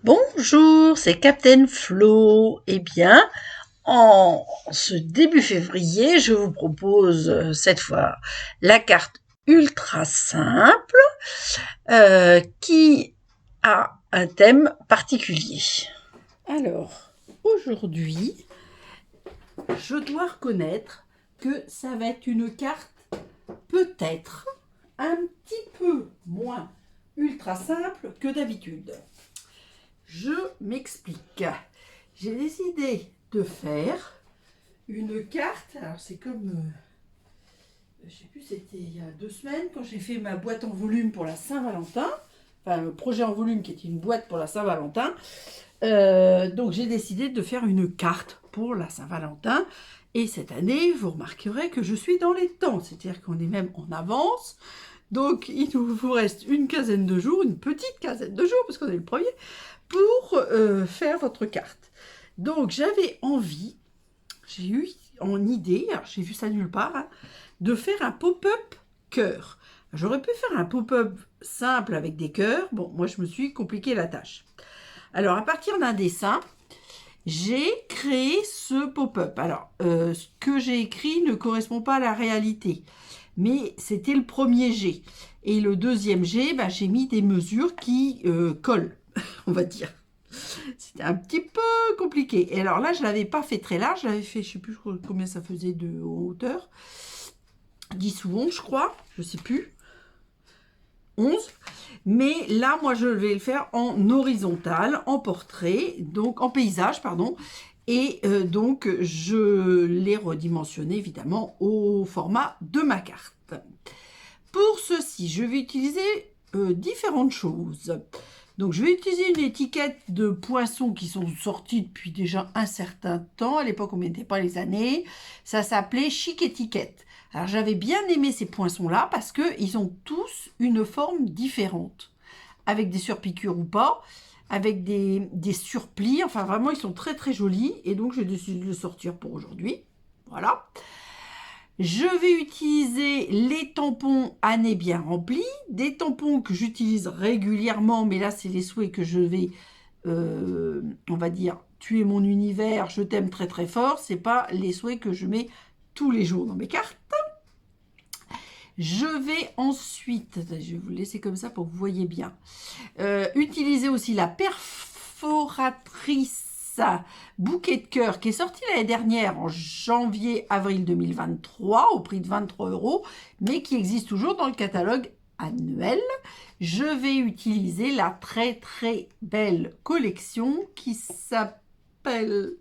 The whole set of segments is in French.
Bonjour, c'est Captain Flo. Eh bien, en ce début février, je vous propose cette fois la carte ultra simple qui a un thème particulier. Alors, aujourd'hui, je dois reconnaître que ça va être une carte peut-être un petit peu moins ultra simple que d'habitude. Je m'explique. J'ai décidé de faire une carte. Alors c'est comme, je sais plus, c'était il y a 2 semaines quand j'ai fait ma boîte en volume pour la Saint-Valentin. Enfin, le projet en volume qui était une boîte pour la Saint-Valentin. Donc j'ai décidé de faire une carte pour la Saint-Valentin. Et cette année, vous remarquerez que je suis dans les temps. C'est-à-dire qu'on est même en avance. Donc il vous reste une quinzaine de jours, une petite quinzaine de jours, parce qu'on est le premier, pour faire votre carte. Donc j'avais envie, j'ai eu en idée, alors j'ai vu ça nulle part, hein, de faire un pop-up cœur. J'aurais pu faire un pop-up simple avec des cœurs. Bon, moi je me suis compliqué la tâche. Alors à partir d'un dessin, j'ai créé ce pop-up. Alors ce que j'ai écrit ne correspond pas à la réalité, mais c'était le premier G. Et le deuxième G, bah, j'ai mis des mesures qui collent, on va dire. C'était un petit peu compliqué. Et alors là, je ne l'avais pas fait très large. Je l'avais fait, je ne sais plus combien ça faisait de hauteur. 10 ou 11, je crois. Je ne sais plus. 11. Mais là, moi, je vais le faire en horizontal, en portrait, donc en paysage, pardon. Et donc, je l'ai redimensionné, évidemment, au format de ma carte. Pour ceci, je vais utiliser différentes choses. Donc, je vais utiliser une étiquette de poissons qui sont sorties depuis déjà un certain temps. À l'époque, on ne mettait pas les années. Ça s'appelait Chic Étiquette. Alors, j'avais bien aimé ces poinçons-là parce qu'ils ont tous une forme différente. Avec des surpiqûres ou pas, avec des surplis. Enfin, vraiment, ils sont très, très jolis. Et donc, j'ai décidé de le sortir pour aujourd'hui. Voilà. Je vais utiliser les tampons à nez bien remplis, des tampons que j'utilise régulièrement, mais là, c'est les souhaits que je vais, on va dire, tuer mon univers, je t'aime très très fort. C'est pas les souhaits que je mets tous les jours dans mes cartes. Je vais ensuite, je vais vous laisser comme ça pour que vous voyez bien, utiliser aussi la perforatrice bouquet de cœur qui est sorti l'année dernière en janvier-avril 2023 au prix de 23 €, mais qui existe toujours dans le catalogue annuel. Je vais utiliser la très très belle collection qui s'appelle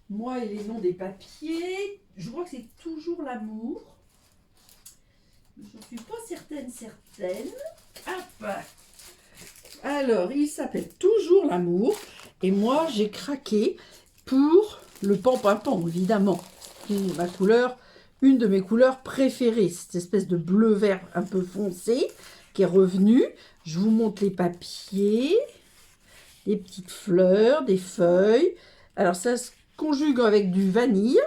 Moi et les noms des papiers. Je crois que c'est toujours l'amour. Je ne suis pas certaine. Hop. Alors, il s'appelle toujours l'amour. Et moi, j'ai craqué pour le pan-pan-pan, évidemment. Qui est ma couleur, une de mes couleurs préférées. Cette espèce de bleu-vert un peu foncé qui est revenu. Je vous montre les papiers, des petites fleurs, des feuilles. Alors, ça se conjugue avec du vanille.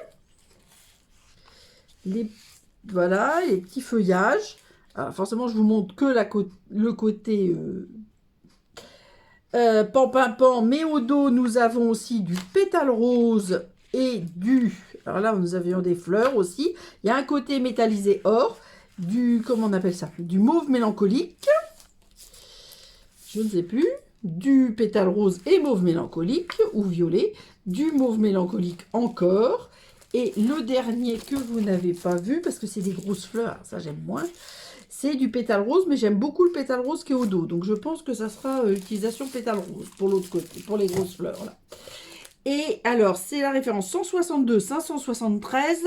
Voilà, les petits feuillages. Alors, forcément, je vous montre que le côté pan-pan-pan, mais au dos, nous avons aussi du pétale rose et du... Alors là, nous avions des fleurs aussi. Il y a un côté métallisé or, comment on appelle ça? Du mauve mélancolique. Je ne sais plus. Du pétale rose et mauve mélancolique, ou violet. Du mauve mélancolique encore. Et le dernier que vous n'avez pas vu, parce que c'est des grosses fleurs, ça j'aime moins, c'est du pétale rose, mais j'aime beaucoup le pétale rose qui est au dos. Donc je pense que ça sera utilisation pétale rose pour l'autre côté, pour les grosses fleurs là. Et alors, c'est la référence 162 573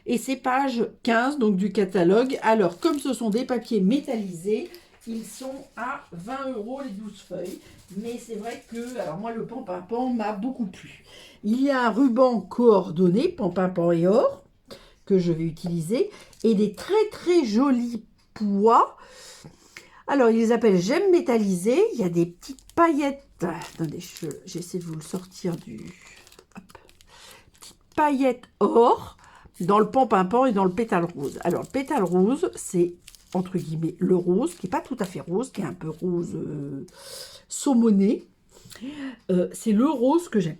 et c'est page 15 donc du catalogue. Alors, comme ce sont des papiers métallisés, ils sont à 20 € les 12 feuilles. Mais c'est vrai que, alors moi, le pan-pan-pan m'a beaucoup plu. Il y a un ruban coordonné, pan-pan-pan et or, que je vais utiliser. Et des très très jolis pois. Alors, ils les appellent gemmes métallisées. Il y a des petites paillettes. Attendez, j'essaie de vous le sortir du... Hop. Petites paillettes or dans le pan-pan-pan et dans le pétale rose. Alors, le pétale rose, c'est entre guillemets le rose, qui n'est pas tout à fait rose, qui est un peu rose saumoné. C'est le rose que j'aime.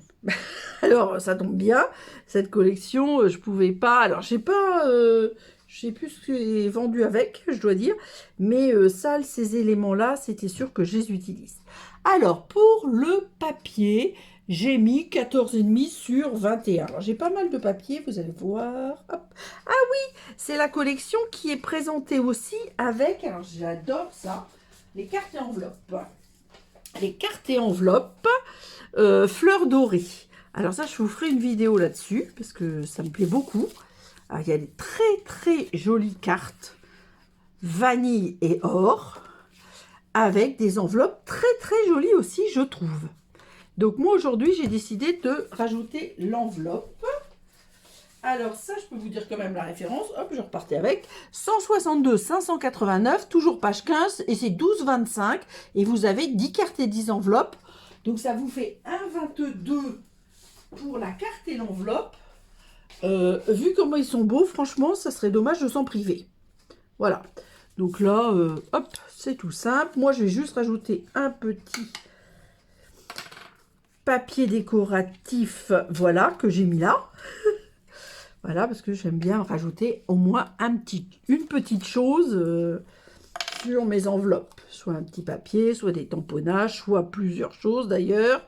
Alors, ça tombe bien, cette collection, je pouvais pas... Alors, j'ai pas... je sais plus ce qui est vendu avec, je dois dire. Mais ça, ces éléments-là, c'était sûr que je les utilise. Alors, pour le papier, j'ai mis 14,5 sur 21. Alors, j'ai pas mal de papier, vous allez voir. Hop. Ah oui, c'est la collection qui est présentée aussi avec... Alors, j'adore ça. Les cartes et enveloppes. Les cartes et enveloppes fleurs dorées. Alors ça, je vous ferai une vidéo là-dessus, parce que ça me plaît beaucoup. Alors, il y a des très très jolies cartes, vanille et or, avec des enveloppes très très jolies aussi, je trouve. Donc moi, aujourd'hui, j'ai décidé de rajouter l'enveloppe. Alors ça, je peux vous dire quand même la référence. Hop, je repartais avec 162 589, toujours page 15, et c'est 12,25. Et vous avez 10 cartes et 10 enveloppes. Donc ça vous fait 1,22 pour la carte et l'enveloppe. Vu comment ils sont beaux, franchement, ça serait dommage de s'en priver. Voilà. Donc là, hop, c'est tout simple. Moi, je vais juste rajouter un petit papier décoratif, voilà, que j'ai mis là. Voilà, parce que j'aime bien rajouter au moins une petite chose sur mes enveloppes. Soit un petit papier, soit des tamponnages, soit plusieurs choses d'ailleurs.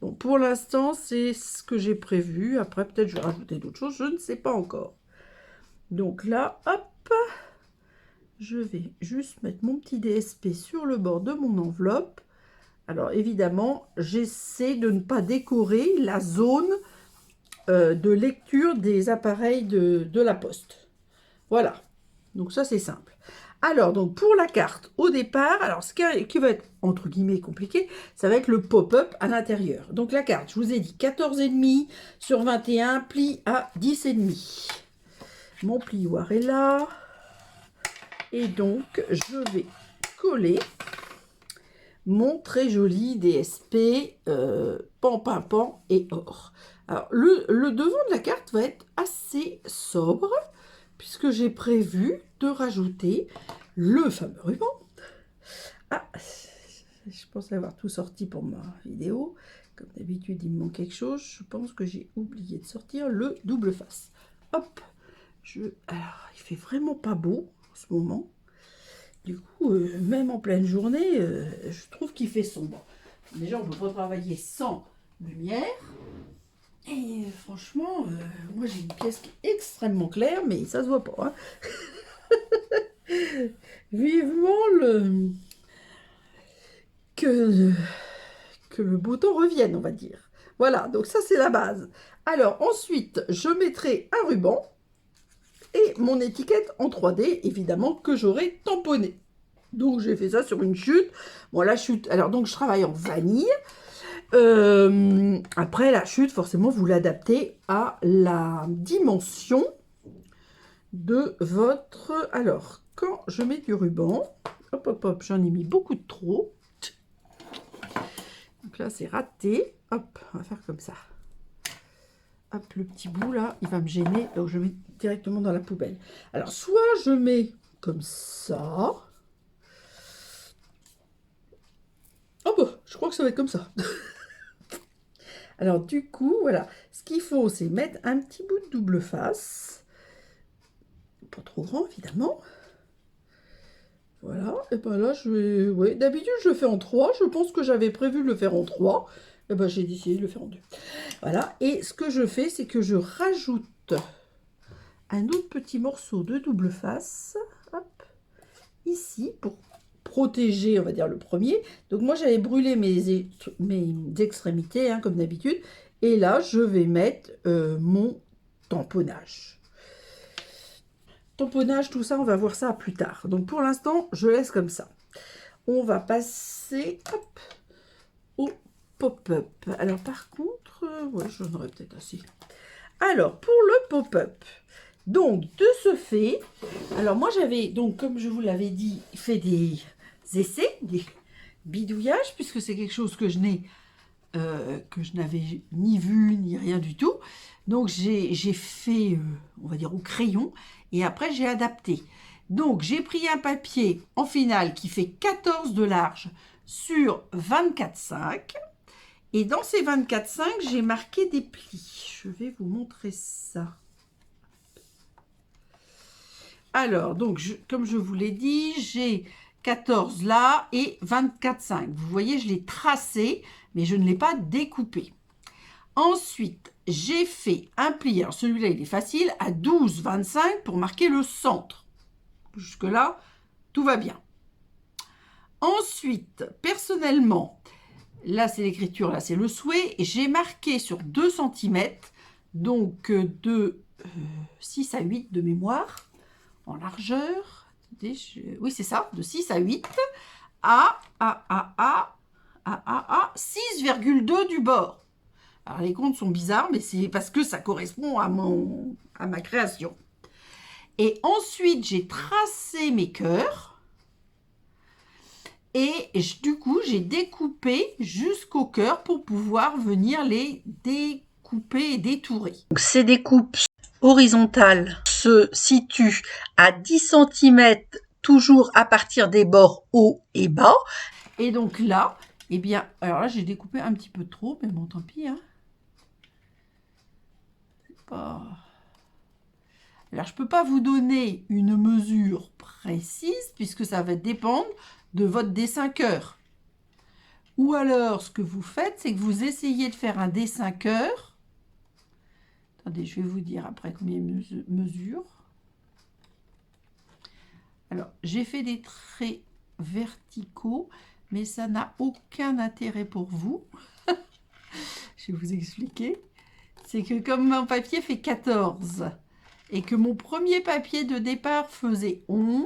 Bon, pour l'instant, c'est ce que j'ai prévu. Après, peut-être je vais rajouter d'autres choses, je ne sais pas encore. Donc là, hop, je vais juste mettre mon petit DSP sur le bord de mon enveloppe. Alors évidemment, j'essaie de ne pas décorer la zone de lecture des appareils de la poste. Voilà, donc ça c'est simple. Alors, donc pour la carte, au départ, alors ce qui va être entre guillemets compliqué, ça va être le pop-up à l'intérieur. Donc la carte, je vous ai dit 14,5 sur 21, pli à 10,5. Mon plioir est là. Et donc, je vais coller mon très joli DSP pan, pan, pan et or. Alors, le devant de la carte va être assez sobre, puisque j'ai prévu de rajouter le fameux ruban. Ah, je pense avoir tout sorti pour ma vidéo. Comme d'habitude, il me manque quelque chose. Je pense que j'ai oublié de sortir le double face. Hop, alors, il fait vraiment pas beau en ce moment. Du coup, même en pleine journée, je trouve qu'il fait sombre. Déjà, on ne peut pas travailler sans lumière. Et franchement, moi j'ai une pièce qui est extrêmement claire, mais ça se voit pas. Hein. Vivement que le beau temps revienne, on va dire. Voilà, donc ça c'est la base. Alors ensuite, je mettrai un ruban et mon étiquette en 3D, évidemment, que j'aurai tamponnée. Donc j'ai fait ça sur une chute. Bon, la chute, alors donc je travaille en vanille. Après la chute, forcément, vous l'adaptez à la dimension de votre... Alors, quand je mets du ruban, hop, hop, hop, j'en ai mis beaucoup de trop. Donc là, c'est raté. Hop, on va faire comme ça. Hop, le petit bout là, il va me gêner, donc je mets directement dans la poubelle. Alors, soit je mets comme ça. Oh bah, je crois que ça va être comme ça. Alors, du coup, voilà. Ce qu'il faut, c'est mettre un petit bout de double face. Pas trop grand, évidemment. Voilà. Et ben là, je vais... Ouais, d'habitude, je le fais en 3. Je pense que j'avais prévu de le faire en 3. Et ben, j'ai décidé de le faire en 2. Voilà. Et ce que je fais, c'est que je rajoute un autre petit morceau de double face. Hop. Ici, pour protéger, on va dire, le premier. Donc moi, j'avais brûlé mes extrémités, hein, comme d'habitude. Et là, je vais mettre mon tamponnage. Tamponnage, tout ça, on va voir ça plus tard. Donc pour l'instant, je laisse comme ça. On va passer hop, au pop-up. Alors par contre, ouais, j'en aurais peut-être assez. Alors, pour le pop-up, donc de ce fait, alors moi j'avais, donc comme je vous l'avais dit, fait des essais, des bidouillages, puisque c'est quelque chose que je n'avais ni vu, ni rien du tout. Donc j'ai fait, on va dire, au crayon, et après j'ai adapté. Donc j'ai pris un papier en finale qui fait 14 de large sur 24,5. Et dans ces 24,5, j'ai marqué des plis. Je vais vous montrer ça. Alors, donc, comme je vous l'ai dit, j'ai 14 là et 24,5. Vous voyez, je l'ai tracé, mais je ne l'ai pas découpé. Ensuite, j'ai fait un pli. Alors, celui-là, il est facile, à 12,25 pour marquer le centre. Jusque-là, tout va bien. Ensuite, personnellement, là, c'est l'écriture, là, c'est le souhait. Et j'ai marqué sur 2 cm, donc de 6 à 8 de mémoire, en largeur. Oui, c'est ça, de 6 à 8, à 6,2 du bord. Alors, les comptes sont bizarres, mais c'est parce que ça correspond à ma création. Et ensuite, j'ai tracé mes cœurs. Et du coup, j'ai découpé jusqu'au cœur pour pouvoir venir les découper et détourer. Donc, ces découpes horizontales se situent à 10 cm, toujours à partir des bords haut et bas. Et donc là, eh bien, alors là, j'ai découpé un petit peu trop, mais bon, tant pis, hein. Alors, je ne peux pas vous donner une mesure précise puisque ça va dépendre de votre dessin cœur. Ou alors, ce que vous faites, c'est que vous essayez de faire un dessin cœur. Attendez, je vais vous dire après combien de mesures. Alors, j'ai fait des traits verticaux, mais ça n'a aucun intérêt pour vous. Je vais vous expliquer. C'est que comme mon papier fait 14 et que mon premier papier de départ faisait 11,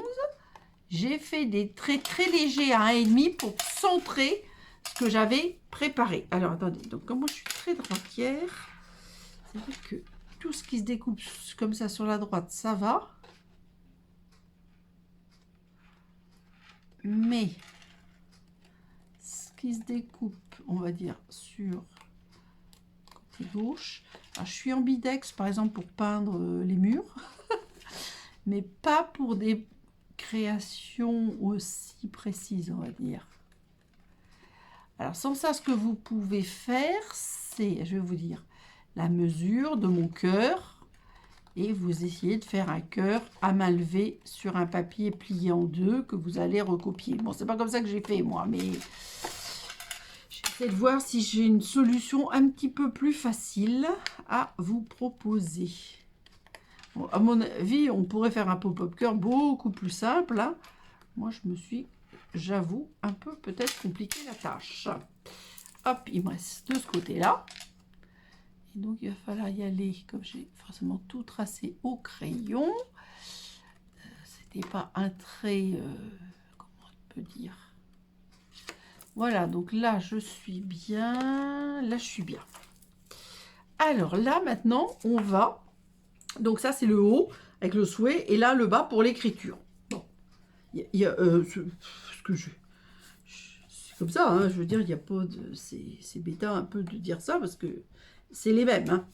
j'ai fait des traits très légers à 1,5 pour centrer ce que j'avais préparé. Alors, attendez, donc comme moi je suis très droitière, c'est vrai que tout ce qui se découpe comme ça sur la droite, ça va. Mais ce qui se découpe, on va dire, sur côté gauche. Alors, je suis ambidex, par exemple, pour peindre les murs, mais pas pour des créations aussi précises, on va dire. Alors, sans ça, ce que vous pouvez faire, c'est, je vais vous dire, la mesure de mon cœur. Et vous essayez de faire un cœur à main levée sur un papier plié en deux que vous allez recopier. Bon, c'est pas comme ça que j'ai fait, moi, mais j'essaie de voir si j'ai une solution un petit peu plus facile à vous proposer. Bon, à mon avis, on pourrait faire un pop-up cœur beaucoup plus simple, hein. Moi, je me suis, j'avoue, un peu peut-être compliqué la tâche. Hop, il me reste de ce côté-là. Et donc, il va falloir y aller, comme j'ai forcément tout tracé au crayon. C'était pas un trait, comment on peut dire. Voilà, donc là, je suis bien. Là, je suis bien. Alors là, maintenant, on va... Donc ça, c'est le haut, avec le souhait, et là, le bas pour l'écriture. Bon, il y a... ce que je... C'est comme ça, hein, je veux dire, il n'y a pas de... C'est bêta un peu de dire ça, parce que... C'est les mêmes. Hein.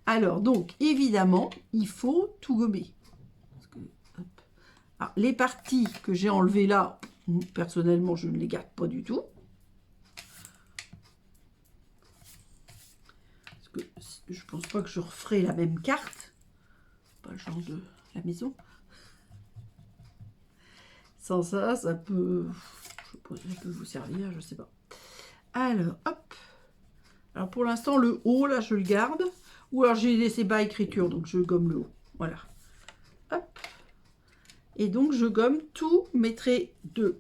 Alors, donc, évidemment, il faut tout gommer. Parce que, alors, les parties que j'ai enlevées là, personnellement, je ne les garde pas du tout. Parce que je ne pense pas que je referai la même carte. Pas le genre de la maison. Sans ça, ça peut... ça peut vous servir, je ne sais pas. Alors, hop. Alors pour l'instant, le haut, là, je le garde. Ou alors j'ai laissé bas écriture, donc je gomme le haut. Voilà. Hop. Et donc je gomme tous mes traits de...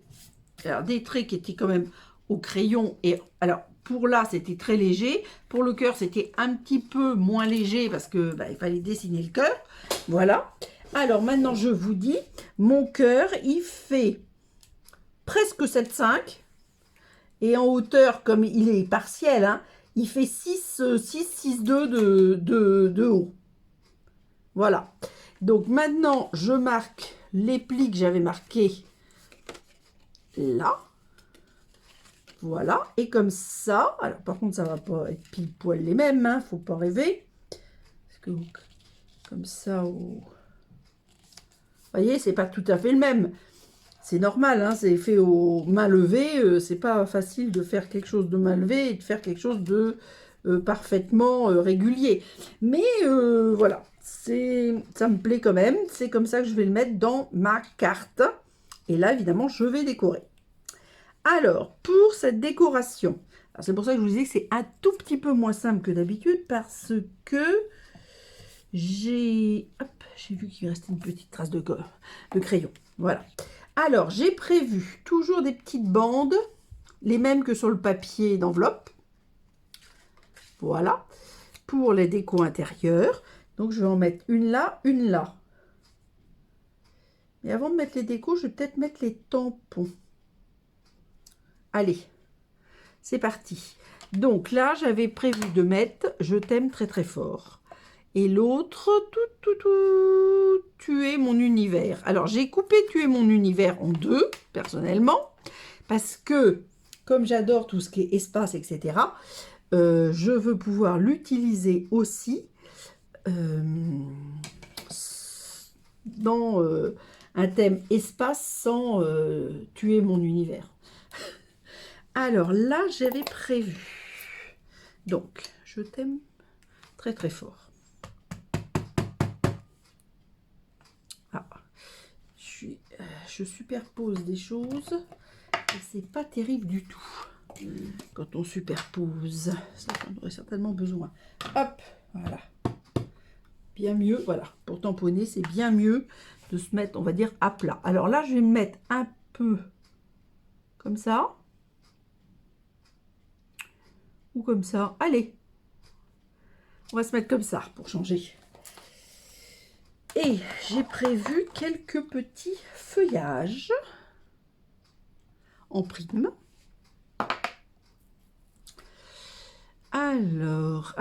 Alors des traits qui étaient quand même au crayon. Et alors pour là, c'était très léger. Pour le cœur, c'était un petit peu moins léger parce que il fallait dessiner le cœur. Voilà. Alors maintenant, je vous dis, mon cœur, il fait presque 7,5. Et en hauteur, comme il est partiel, hein, il fait 6,2 de haut. Voilà. Donc maintenant, je marque les plis que j'avais marqués là. Voilà. Et comme ça, alors par contre, ça va pas être pile poil les mêmes, hein, faut pas rêver. Parce que comme ça, vous voyez, c'est pas tout à fait le même. c'est normal, hein, c'est fait aux mains levées. C'est pas facile de faire quelque chose de main levée et de faire quelque chose de parfaitement régulier. Mais voilà, ça me plaît quand même. C'est comme ça que je vais le mettre dans ma carte. Et là, évidemment, je vais décorer. Alors, pour cette décoration, c'est pour ça que je vous dis que c'est un tout petit peu moins simple que d'habitude parce que j'ai vu qu'il restait une petite trace de crayon. Voilà. Alors, j'ai prévu toujours des petites bandes, les mêmes que sur le papier d'enveloppe. Voilà. Pour les décos intérieures. Donc, je vais en mettre une là, une là. Et avant de mettre les décos, je vais peut-être mettre les tampons. Allez, c'est parti. Donc là, j'avais prévu de mettre « Je t'aime très très fort ». Et l'autre, tuer mon univers. Alors, j'ai coupé tuer mon univers en deux, personnellement, parce que, comme j'adore tout ce qui est espace, etc., je veux pouvoir l'utiliser aussi dans un thème espace sans tuer mon univers. Alors là, j'avais prévu. Donc, je t'aime très très fort. Ah, je superpose des choses et c'est pas terrible du tout quand on superpose. Ça, j'en aurait certainement besoin. Hop, voilà. Bien mieux, voilà. Pour tamponner, c'est bien mieux de se mettre, on va dire, à plat. Alors là, je vais me mettre un peu comme ça. Ou comme ça. Allez, on va se mettre comme ça pour changer. Et j'ai prévu quelques petits feuillages en prime. Alors,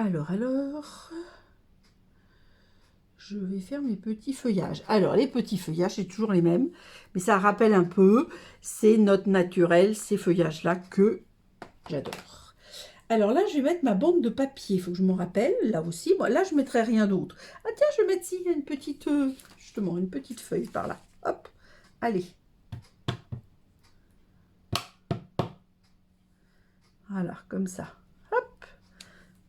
je vais faire mes petits feuillages. Alors, les petits feuillages, c'est toujours les mêmes, mais ça rappelle un peu ces notes naturelles, ces feuillages-là que j'adore. Alors là, je vais mettre ma bande de papier. Il faut que je m'en rappelle, là aussi. Bon, là, je ne mettrai rien d'autre. Ah tiens, je vais mettre ici une petite, justement, une petite feuille par là. Hop, allez. Voilà, comme ça. Hop,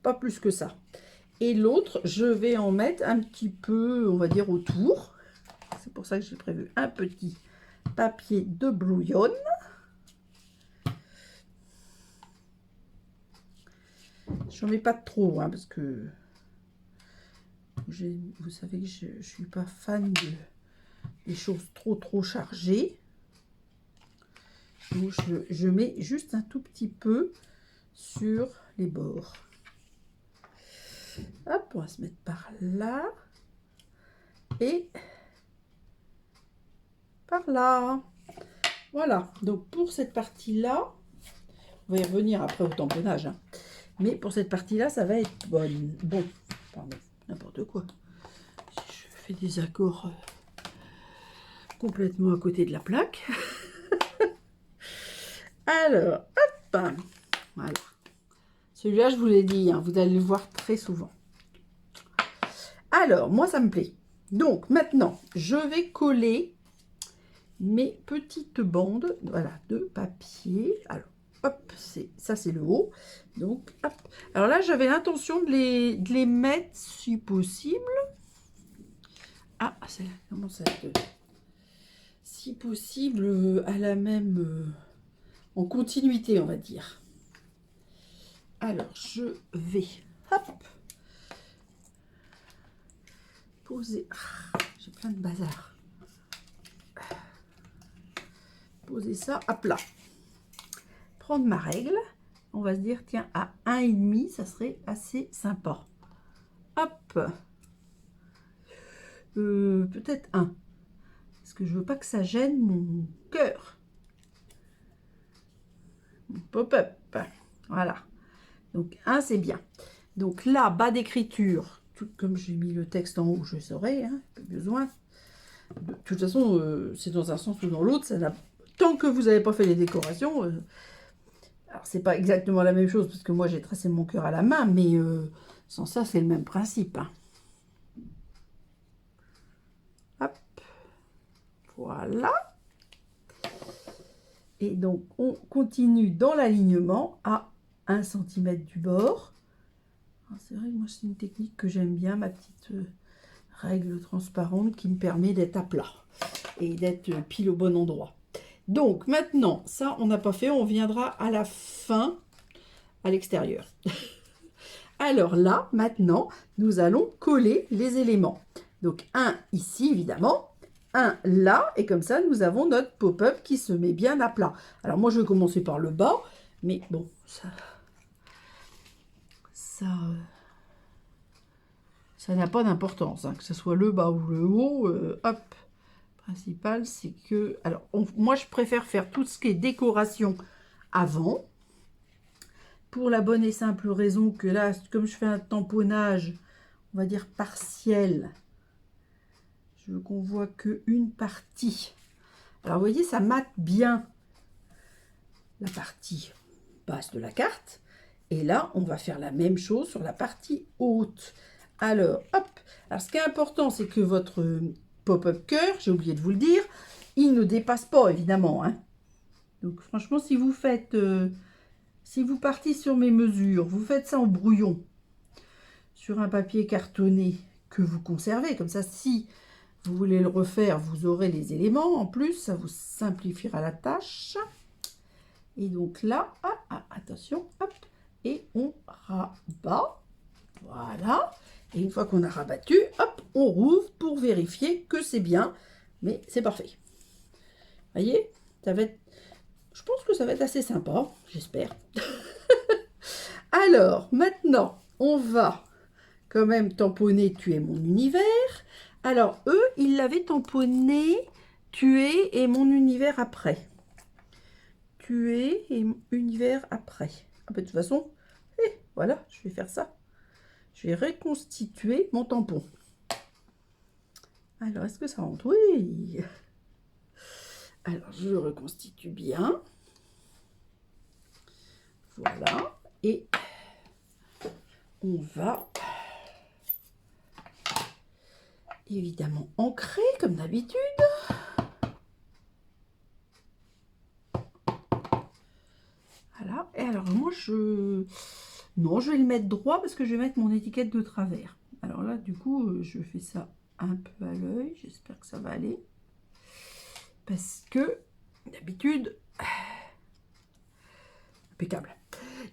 pas plus que ça. Et l'autre, je vais en mettre un petit peu, on va dire, autour. C'est pour ça que j'ai prévu un petit papier de brouillon. Je n'en mets pas trop, hein, parce que vous savez que je ne suis pas fan des choses trop chargées. Donc, je mets juste un tout petit peu sur les bords. Hop, on va se mettre par là. Et par là. Voilà, donc pour cette partie-là, on va y revenir après au tamponnage, hein. Mais pour cette partie-là, ça va être bon, pardon, n'importe quoi. Je fais des accords complètement à côté de la plaque. Alors, hop, voilà. Celui-là, je vous l'ai dit, hein, vous allez le voir très souvent. Alors, moi, ça me plaît. Donc, maintenant, je vais coller mes petites bandes, voilà, de papier. Alors, hop, ça c'est le haut. Donc, hop. Alors là, j'avais l'intention de les mettre, si possible. Ah, ça commence à être... Si possible, à la même... en continuité, on va dire. Alors, je vais... Hop, poser... Ah, j'ai plein de bazar. Poser ça à plat. Prendre ma règle. On va se dire, tiens, à 1,5, ça serait assez sympa. Hop. Peut-être 1. Parce que je veux pas que ça gêne mon cœur. Mon pop-up. Voilà. Donc, 1, c'est bien. Donc là, bas d'écriture, comme j'ai mis le texte en haut, je saurais, hein, pas besoin. De toute façon, c'est dans un sens ou dans l'autre. Tant que vous n'avez pas fait les décorations, alors c'est pas exactement la même chose, parce que moi j'ai tracé mon cœur à la main, mais sans ça, c'est le même principe, hein. Hop. Voilà. Et donc, on continue dans l'alignement à 1 cm du bord. C'est vrai que moi, c'est une technique que j'aime bien, ma petite règle transparente qui me permet d'être à plat et d'être pile au bon endroit. Donc, maintenant, ça, on n'a pas fait. On viendra à la fin, à l'extérieur. Alors là, maintenant, nous allons coller les éléments. Donc, un ici, évidemment. Un là, et comme ça, nous avons notre pop-up qui se met bien à plat. Alors, moi, je vais commencer par le bas, mais bon, ça n'a pas d'importance, hein, que ce soit le bas ou le haut. Hop, principal, c'est que... Alors, moi, je préfère faire tout ce qui est décoration avant, pour la bonne et simple raison que là, comme je fais un tamponnage, on va dire partiel, je veux qu'on voit qu'une partie. Alors, vous voyez, ça mate bien la partie basse de la carte. Et là, on va faire la même chose sur la partie haute. Alors, hop. Alors, ce qui est important, c'est que votre pop-up cœur, j'ai oublié de vous le dire, il ne dépasse pas, évidemment. Hein. Donc, franchement, si vous faites... si vous partez sur mes mesures, vous faites ça en brouillon, sur un papier cartonné que vous conservez, comme ça, si vous voulez le refaire, vous aurez les éléments. En plus, ça vous simplifiera la tâche. Et donc là, attention, hop, et on rabat. Voilà. Et une fois qu'on a rabattu, hop, on rouvre pour vérifier que c'est bien. Mais c'est parfait. Voyez, ça va être... Je pense que ça va être assez sympa, j'espère. Alors, maintenant, on va quand même tamponner tuer mon univers. Alors, eux, ils l'avaient tamponné tuer et mon univers après. Tuer et univers après. Ah, bah, de toute façon, voilà, je vais faire ça. Je vais reconstituer mon tampon. Alors, est-ce que ça rentre? Oui. Alors, je le reconstitue bien. Voilà. Et on va évidemment ancrer comme d'habitude. Voilà. Et alors, moi, non, je vais le mettre droit parce que je vais mettre mon étiquette de travers. Alors là, du coup, je fais ça un peu à l'œil. J'espère que ça va aller. Parce que, d'habitude, impeccable.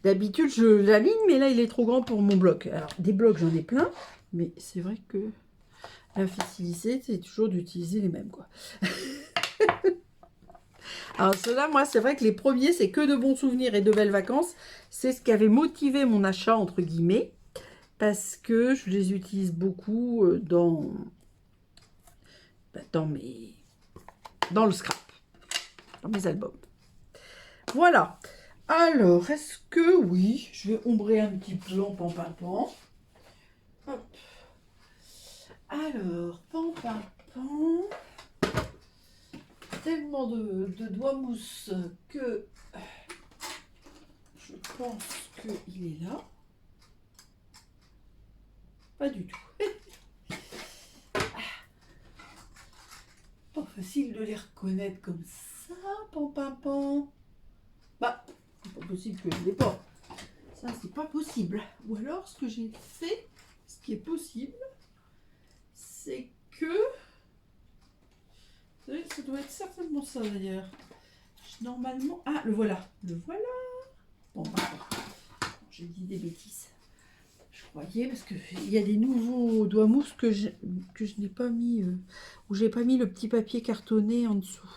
D'habitude, je l'aligne, mais là, il est trop grand pour mon bloc. Alors, des blocs, j'en ai plein. Mais c'est vrai que la facilité, c'est toujours d'utiliser les mêmes, quoi. Alors, ceux-là, moi, c'est vrai que les premiers, c'est que de bons souvenirs et de belles vacances. C'est ce qui avait motivé mon achat, entre guillemets, parce que je les utilise beaucoup dans le scrap, dans mes albums. Voilà. Alors, est-ce que, oui, je vais ombrer un petit peu en pan-pan-pan. Hop. Alors, pan-pan-pan. Tellement de doigts mousse que je pense qu'il est là. Pas du tout. Pas facile de les reconnaître comme ça, pan-pan-pan. Bah, c'est pas possible que je l'ai pas. Ça, c'est pas possible. Ou alors, ce que j'ai fait, ce qui est possible, c'est que... Ça doit être certainement ça, d'ailleurs. Normalement... Ah, le voilà. Le voilà. Bon, j'ai dit des bêtises. Je croyais, parce qu'il y a des nouveaux doigts mousse que je n'ai pas mis... où j'ai pas mis le petit papier cartonné en dessous.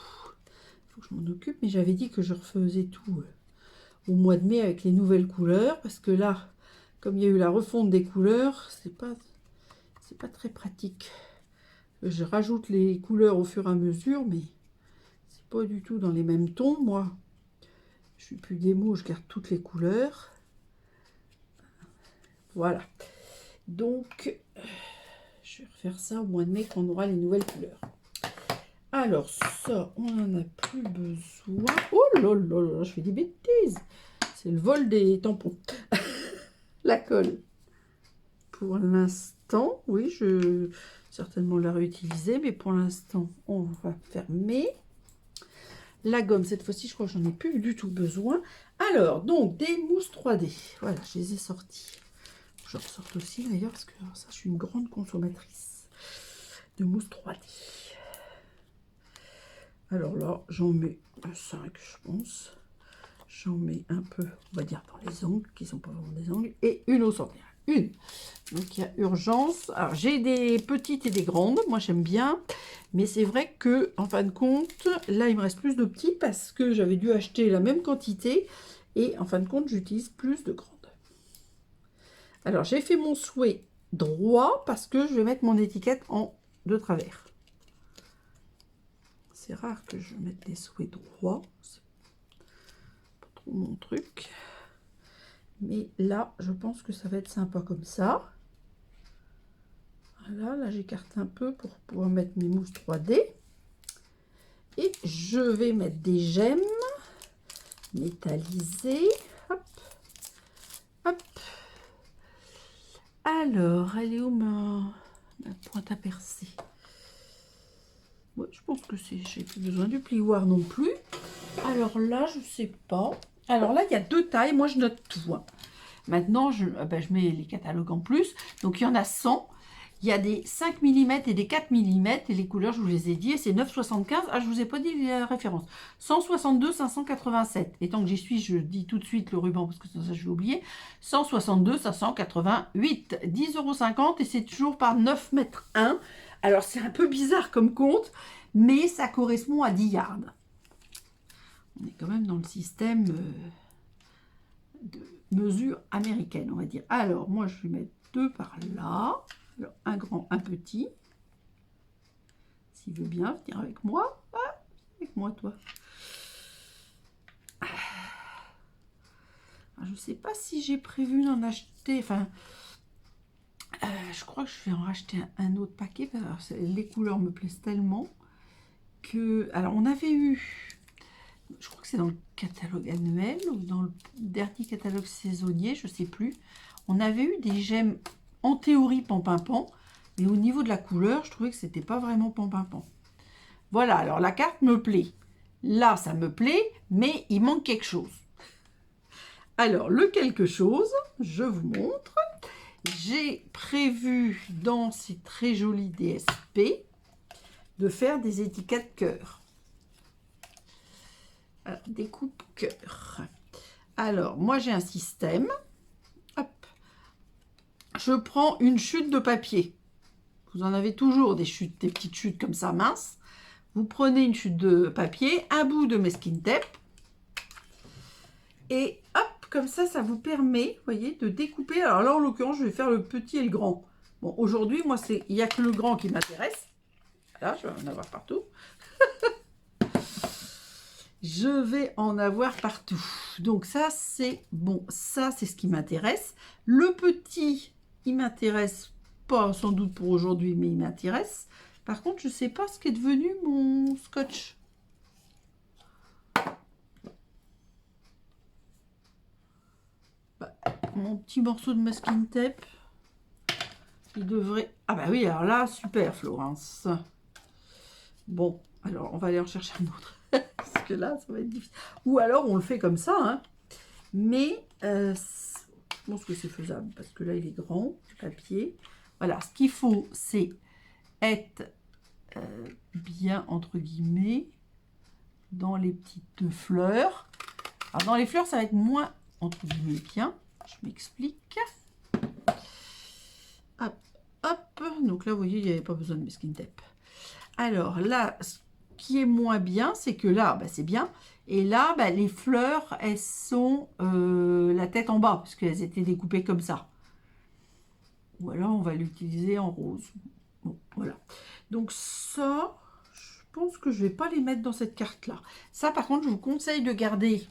Il faut que je m'en occupe, mais j'avais dit que je refaisais tout... au mois de mai avec les nouvelles couleurs, parce que là, comme il y a eu la refonte des couleurs, c'est pas très pratique. Je rajoute les couleurs au fur et à mesure, mais c'est pas du tout dans les mêmes tons. Moi, je suis plus démo, je garde toutes les couleurs. Voilà. Donc, je vais refaire ça au mois de mai quand on aura les nouvelles couleurs. Alors, ça, on n'en a plus besoin. Oh là là là, je fais des bêtises. C'est le vol des tampons. La colle. Pour l'instant, oui, je vais certainement la réutiliser, mais pour l'instant, on va fermer. la gomme. Cette fois-ci, je crois que j'en ai plus du tout besoin. Alors, donc, des mousses 3D. Voilà, je les ai sorties. Je ressorte aussi d'ailleurs, parce que ça, je suis une grande consommatrice de mousse 3D. Alors là, j'en mets 5, je pense. J'en mets un peu, on va dire, dans les angles, qui ne sont pas vraiment des angles, et une au centre. Une. Donc, il y a urgence. Alors, j'ai des petites et des grandes. Moi, j'aime bien. Mais c'est vrai que, en fin de compte, là, il me reste plus de petits parce que j'avais dû acheter la même quantité. Et, en fin de compte, j'utilise plus de grandes. Alors, j'ai fait mon souhait droit parce que je vais mettre mon étiquette en de travers. C'est rare que je mette des souhaits droits. C'est pas trop mon truc. Mais là, je pense que ça va être sympa comme ça. Voilà, là j'écarte un peu pour pouvoir mettre mes mousses 3D. Et je vais mettre des gemmes métallisées. Hop, hop. Alors, elle est où ma pointe à percer? Ouais, je pense que j'ai plus besoin du plioir non plus. Alors là, je sais pas. Alors là, il y a 2 tailles. Moi, je note tout. Hein. Maintenant, je mets les catalogues en plus. Donc, il y en a 100. Il y a des 5 mm et des 4 mm. Et les couleurs, je vous les ai dit. C'est 9,75. Ah, je vous ai pas dit les références. 162, 587. Et tant que j'y suis, je dis tout de suite le ruban parce que ça, je vais oublier. 162, 588. 10,50 € et c'est toujours par 9 mètres 1. Alors, c'est un peu bizarre comme compte, mais ça correspond à 10 yards. On est quand même dans le système de mesure américaine, on va dire. Alors, moi, je vais mettre 2 par là. Alors, un grand, un petit. S'il veut bien venir avec moi. Ah, avec moi, toi. Je ne sais pas si j'ai prévu d'en acheter. Enfin, je crois que je vais en racheter un autre paquet. Parce que les couleurs me plaisent tellement que... Alors, on avait eu... Je crois que c'est dans le catalogue annuel ou dans le dernier catalogue saisonnier, je ne sais plus. On avait eu des gemmes en théorie pan-pin-pan, mais au niveau de la couleur, je trouvais que c'était pas vraiment pan-pin-pan. Voilà, alors la carte me plaît. Là, ça me plaît, mais il manque quelque chose. Alors, le quelque chose, je vous montre. J'ai prévu dans ces très jolis DSP de faire des étiquettes cœur. Découpe cœur. Alors, moi j'ai un système. Hop. Je prends une chute de papier. Vous en avez toujours des chutes, des petites chutes comme ça minces. Vous prenez une chute de papier, un bout de masking tape. Et hop, comme ça vous permet, vous voyez, de découper. Alors là, en l'occurrence, je vais faire le petit et le grand. Bon, aujourd'hui, moi, il n'y a que le grand qui m'intéresse. Là, je vais en avoir partout. Je vais en avoir partout. Donc ça, c'est bon. Ça, c'est ce qui m'intéresse. Le petit, il m'intéresse pas sans doute pour aujourd'hui, mais il m'intéresse. Par contre, je ne sais pas ce qu'est devenu mon scotch. Mon petit morceau de masking tape. Il devrait... Ah bah oui, alors là, super, Florence. Bon, alors on va aller en chercher un autre. Parce que là, ça va être difficile. Ou alors, on le fait comme ça. Hein. Mais je pense que c'est faisable. Parce que là, il est grand, le papier. Voilà, ce qu'il faut, c'est être bien, entre guillemets, dans les petites fleurs. Alors, dans les fleurs, ça va être moins, entre guillemets, bien. Je m'explique. Hop, hop. Donc là, vous voyez, il n'y avait pas besoin de masking tape. Alors là, ce qui est moins bien, c'est que là, bah, c'est bien. Et là, bah, les fleurs, elles sont la tête en bas, parce qu'elles étaient découpées comme ça. Ou alors, on va l'utiliser en rose. Bon, voilà. Donc ça, je pense que je ne vais pas les mettre dans cette carte-là. Ça, par contre, je vous conseille de garder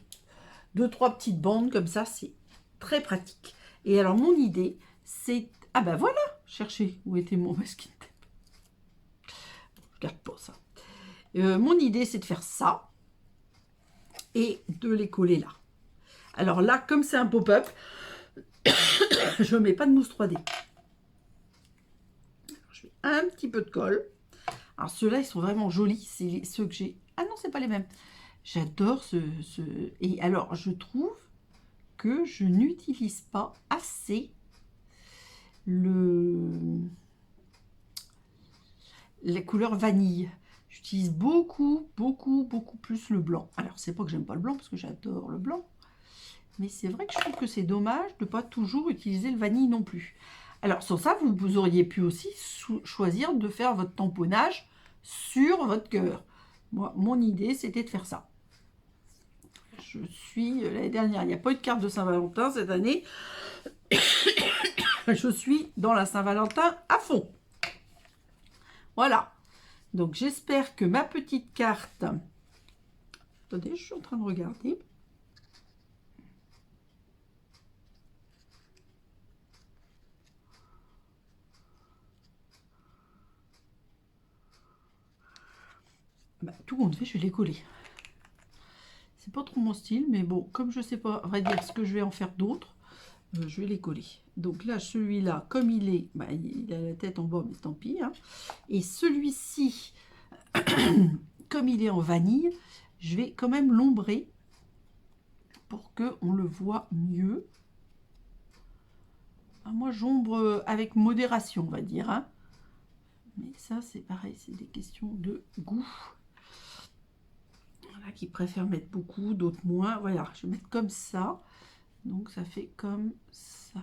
2-3 petites bandes comme ça. C'est très pratique. Et alors, mon idée, c'est... Ah ben voilà, cherchez où était mon masking tape. Je garde pas ça. Mon idée, c'est de faire ça et de les coller là. Alors là, comme c'est un pop-up, je ne mets pas de mousse 3D. Je mets un petit peu de colle. Alors ceux-là, ils sont vraiment jolis. C'est ceux que j'ai... Ah non, c'est pas les mêmes. J'adore Et alors, je trouve que je n'utilise pas assez la couleur vanille. J'utilise beaucoup plus le blanc. Alors, c'est pas que j'aime pas le blanc, parce que j'adore le blanc. Mais c'est vrai que je trouve que c'est dommage de ne pas toujours utiliser le vanille non plus. Alors, sans ça, vous auriez pu aussi choisir de faire votre tamponnage sur votre cœur. Moi, mon idée, c'était de faire ça. Je suis l'année dernière, il n'y a pas eu de carte de Saint-Valentin cette année. Je suis dans la Saint-Valentin à fond. Voilà. Donc, j'espère que ma petite carte... Attendez, je suis en train de regarder. Tout compte fait, je vais les coller. C'est pas trop mon style, mais bon, comme je sais pas, à vrai dire, ce que je vais en faire d'autres, je vais les coller. Donc là, celui-là, comme il est, il a la tête en bas, mais tant pis. Hein. Et celui-ci, comme il est en vanille, je vais quand même l'ombrer pour qu'on le voit mieux. Moi, j'ombre avec modération, on va dire. Hein. Mais ça, c'est pareil, c'est des questions de goût. Voilà, qui préfèrent mettre beaucoup, d'autres moins. Voilà, je vais mettre comme ça. Donc, ça fait comme ça.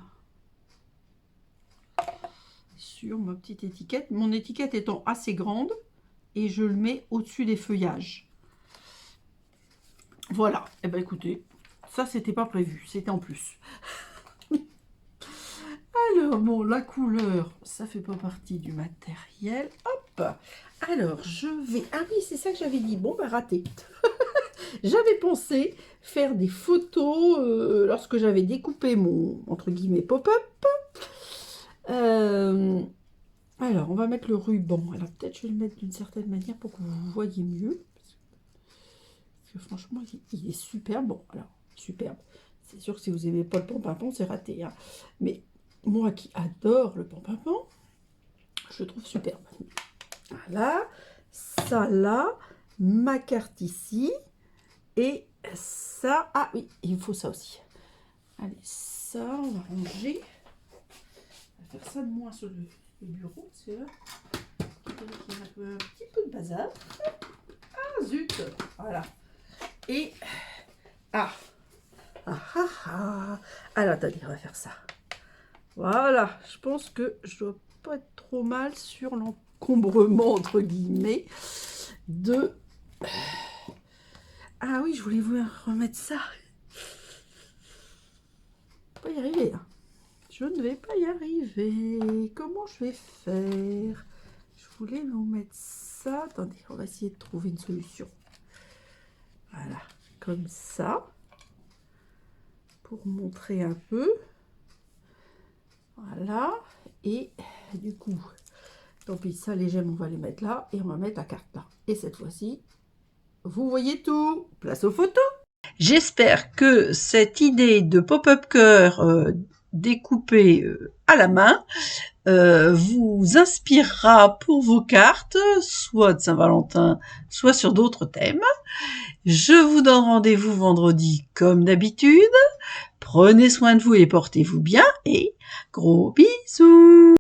Sur ma petite étiquette. Mon étiquette étant assez grande. Et je le mets au-dessus des feuillages. Voilà. Eh bien, écoutez, ça, c'était pas prévu. C'était en plus. Alors, bon, la couleur, ça fait pas partie du matériel. Hop. Alors, je vais... Ah oui, c'est ça que j'avais dit. Bon, bah, raté. J'avais pensé faire des photos lorsque j'avais découpé mon, entre guillemets, pop-up. Alors, on va mettre le ruban. Alors, peut-être je vais le mettre d'une certaine manière pour que vous voyez mieux. Parce que franchement, il est superbe. Bon, alors, superbe. C'est sûr que si vous n'aimez pas le pom-pam-pom, c'est raté. Hein. Mais moi qui adore le pom-pam-pom, je le trouve superbe. Voilà. Ça là, ma carte ici. Et ça, ah oui, il faut ça aussi. Allez, ça, on va ranger. On va faire ça de moins sur le bureau. C'est là qu'il y a un petit peu de bazar. Ah, zut. Voilà. Et, alors, attendez, on va faire ça. Voilà, je pense que je dois pas être trop mal sur l'encombrement, entre guillemets, de... Ah oui, je voulais vous remettre ça. Je ne vais pas y arriver. Hein. Je ne vais pas y arriver. Comment je vais faire? Je voulais vous mettre ça. Attendez, on va essayer de trouver une solution. Voilà, comme ça. Pour montrer un peu. Voilà. Et du coup, tant pis, ça, les gemmes, on va les mettre là. Et on va mettre la carte là. Et cette fois-ci, vous voyez tout. Place aux photos. J'espère que cette idée de pop-up cœur découpé à la main vous inspirera pour vos cartes, soit de Saint-Valentin, soit sur d'autres thèmes. Je vous donne rendez-vous vendredi comme d'habitude. Prenez soin de vous et portez-vous bien et gros bisous!